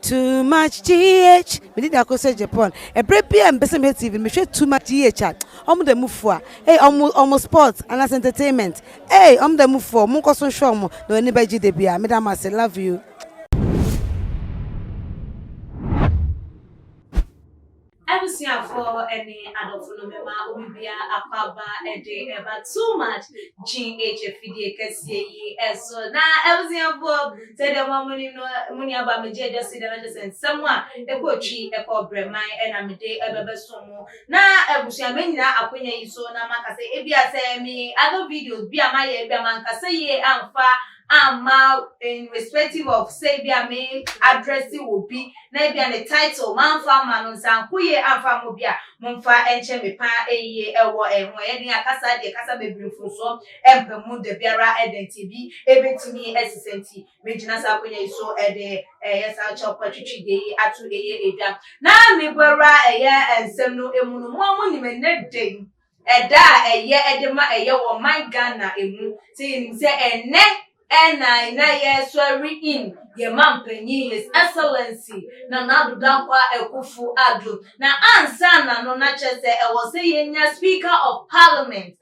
Too much GH. We need to go to Japan. A break and best TV. Me share too much GH. The move for. Hey, almost sports and as entertainment. Hey, the move for. Munko son show mo. No anybody debia. Madam, I say love you. Ebusia for any adolfo mema obibia akwaba ede eba too much GH fidie kese yi eso na ebusia for say the mummy no muni aba meje just see the just someone ekotwi ekobremai ena mede ebebesomo na ebusia menina akonya yi so na maka say ebia say me other videos bia maye bia manka say ye amfa in respective of say bia me addressing will be na bia the title man farmer no sankuye amfa mo bia momfa enche me pa eye ewo enwo ye din akasa de kasa bebrefo so empemu de biara edenti bi ebetimi esisenti mejina sa konya iso ede yesa chopa twitwi de atu eye edwa na me bora eye ensem no emunu mo ni me nedden eda eye edema eye wo man Ghana emu tin se enne ena ye sorry in ye mampanyi his excellency na nadudankwa ekufu adu na ansa na no na chese e wo say yenya speaker of parliament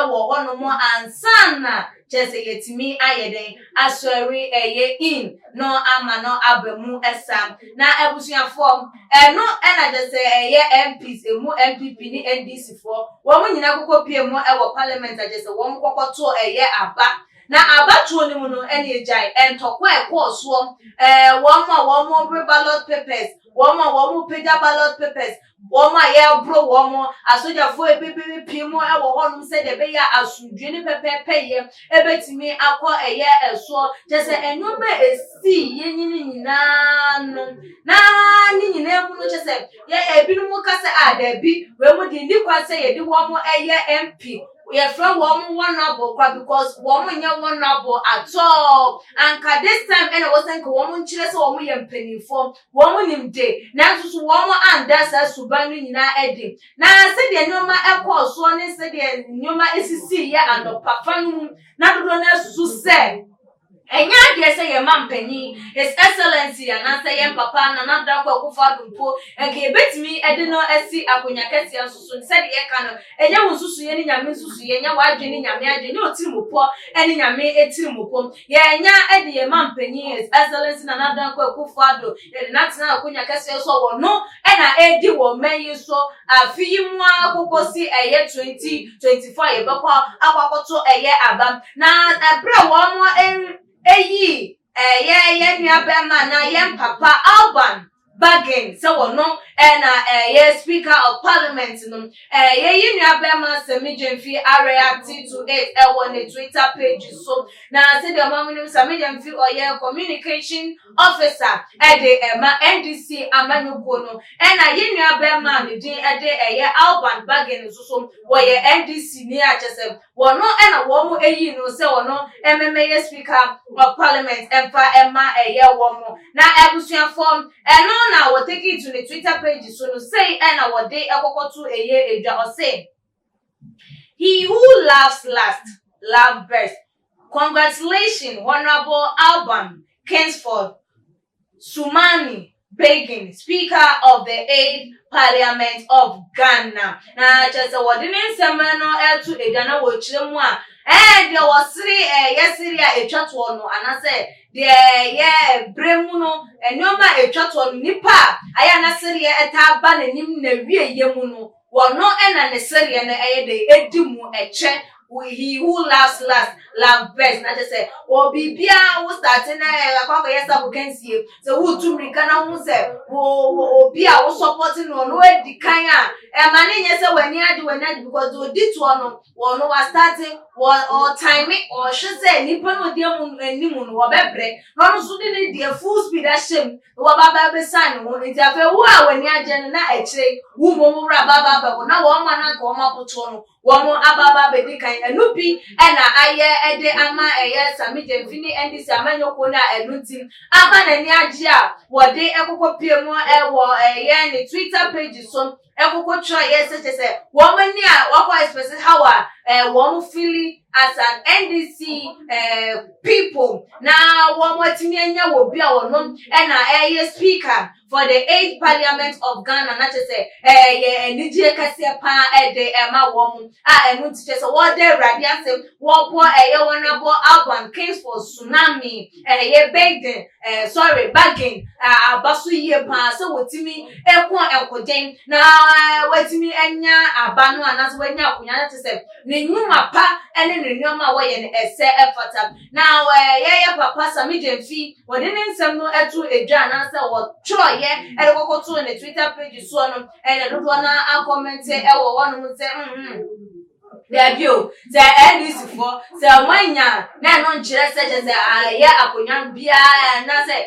wo ono mo ansa na chese yetimi ayeden asori eye in no ama no abamu esam na ebusuafo no ena chese eye MPs emu MPP ni NDC for wo mo nyina kokopie mu wo parliament chese wo mo kokoto eye aba na abatuo ni mu no ene ejai entokwa ekoso wo mo ballot papers wo mo page ballot papers wo mo ya bro wo mo asoja fo ebibi pimo e wo honum se de be ya asudwe ni pepepe ye ebetimi akọ eye eso jese enwome esi yenyini nyina no na nyina mu no jese ye ebinu mu kase adabi we mu di ndi kwa se ye di wo mo eye MP we are from one noble because woman young one noble at all. And this time, and I wasn't a woman chills or me and penny for woman in day. Now, to woman and that's as to banging in our edding. Now, I said, the Noma Echo, so I said, the Noma SC, and the Pafan, not to else to say. Enya de say your man penny his excellency and answer your papa na nada kwa kufa dumpo enke betimi ede no asi akonya kese ansusu said ye kan enya wonsusu ye ni nyame susu ye nya wadwe ni nyame ade ni otirimupo ene nyame etirimupo ye enya ede ye man penny his excellency na nada kwa kufa do ye natina akonya kese so wo no ena edi wo meyi so afiyimu akokosi eye 2024 ye bekwa akwakoto eye abam na ebra wo mo eyi ye nuabema na ye papa Alban Baggins so no ye speaker of parliament no ye nuabema Semijemfi reacted to it on the Twitter page so na say the mamunim Semijemfi oye communication officer the NDC amanyugo no ye nuabema ni din ye Alban Baggins so ye NDC ni achese wono wo mo eyi no se wono MMA speaker of parliament emfa ema ye wo mo na ebusuafo no na we take it to the Twitter page so no say na we dey ekokotu eye edwa o say he who laughs last laugh best. Congratulations Honorable Alban Kingsford Sumani Baggins, Speaker of the 8th Parliament of Ghana. Na just what didn't semeno to edana wo chiremu a there was three yesiria etwato no anase de bremu no enoma etwato nipa aya na seria eta ba nanim na wie yemu no wono ena ne seria na de edimu eche he who laughs last laugh best na just say obibia wo start na akwa yesa bu kansie so wo tumrika na wo se wo obia wo supporting no edikan a ma ne nye se wani ade because o di to no wo was starting or time or should say nipa no dia mu animu no wo bebre no so di ne full speed a shem wo baba be san wo nti afa wo a wani age na ekire wo mo ra baba na wo ma na ka wo ma poto no wo mo ababa be di kan enupi na aye ede ama eye Semijemfi ni NDC amanyoko na enutim aba na ni age a wo de ekokopie mu wo eye ni Twitter page so ekoko try yes say wo mani a wo kwa express how wo feel as an NDC people. Now, one more thing, will be our non and speaker for the 8th Parliament of Ghana. Not to say, Nigeria Cassia Pa de Emma Woman, and just what they radiance, what poor a album case for tsunami, begging, begging, Basu year pass, so with me, Equan now, wait me, Enya, Abano, and as when you're to say, Numa Pa, and then Numa way and essay effort. Now, Papa, some medium fee, what didn't some no to a jan answer or Troy, and I will go to the Twitter page, so and I don't want to comment, say, one would say, there you say NDC for say manya na no nkyere say aye akonyan bia na say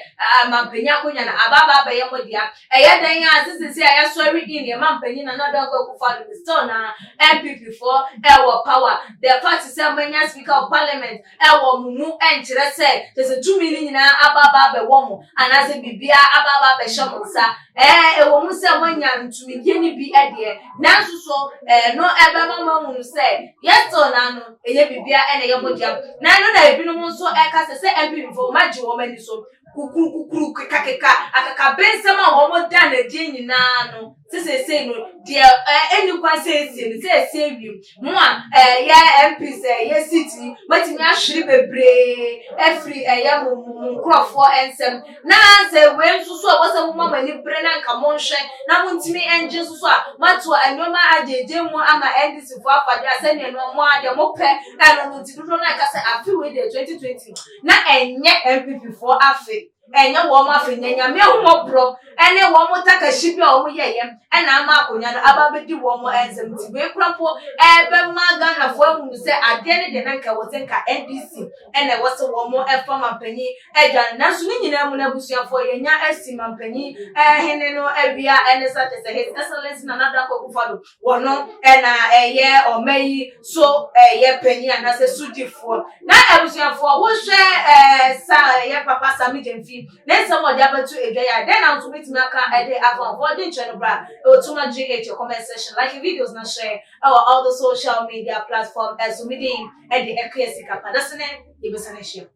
mampanya akonya na ababa be yemodia eye dan ya sisi aye sorry in the mampanya na no don go for the still na MPP for power the party say manya speaker of parliament mumu enkyere say there's 2 million na ababa be wo mo ana say bibia ababa be shomonsa ewo mu say manya ntumi geni bi ede na so no ebe mama mu say yes or no, bibia and a yomodia. Nano, I been almost so I say, and for my woman so. Kukuru kakeka akaka bensama womo dan na jeni nano say no dear any kwa say you mo ya MP say yes city but me ahwere bebre every ya mo crofo ensem na say we nsusu a wasa mo mama ni bre na nka mo nhwe na mo ntimi enje nsusu a mato anoma ajeje mu ama NDC fo afade asene no mo ade mo pe na no ntidodo na ka say afi we the 2020 na enye MPP for afi enya wo ma fenyanya me hu mobro ene wo mo takashi bi o mo yeye ena ama akonya no ababedi wo mo enzem ti we krampo ebe maga na fo hu se ade ne de nanka wo tenka NDC ene wo se wo mo efa mampanyi edwan na so ni nyina mu na busuafo yenya asi mampanyi hene no ebia ene sa te se his excellence na nada ko kufado wo no ena eye omeyi so eye panyi ana se sudifo na abusuafo wo hwe sa ye papa Sami Jemfi then someone able to again then I'm to meet me account for the channel bra to my GH your comment section like videos na share all the social media platform as we and the APS kapa that's the name you be share